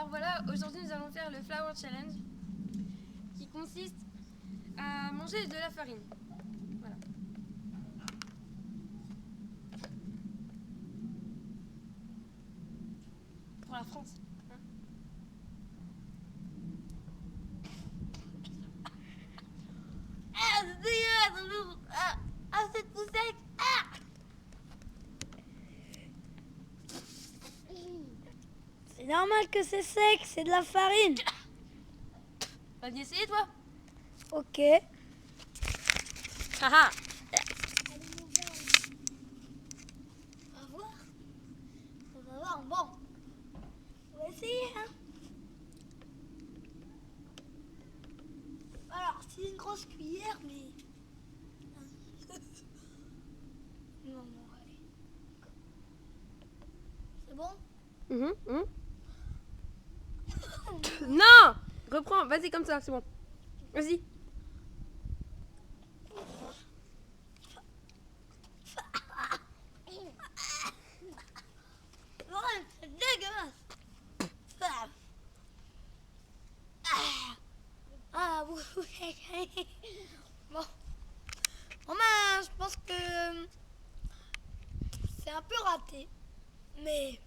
Alors voilà, aujourd'hui nous allons faire le Flour Challenge qui consiste à manger de la farine. Voilà. Pour la France. Hein. Ah, c'est dégueulasse. C'est tout sec. C'est normal que c'est sec, c'est de la farine. Vas-y essayer toi. Ok. Haha. On va voir. On va voir. Bon. On va essayer, hein. Alors, c'est une grosse cuillère, mais... Non, allez. C'est bon? Non. Reprends, vas-y comme ça, c'est bon. Vas-y. Non, c'est dégueulasse. Ah, oui. Bon. Bon, ben, je pense que c'est un peu raté. Mais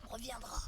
on reviendra.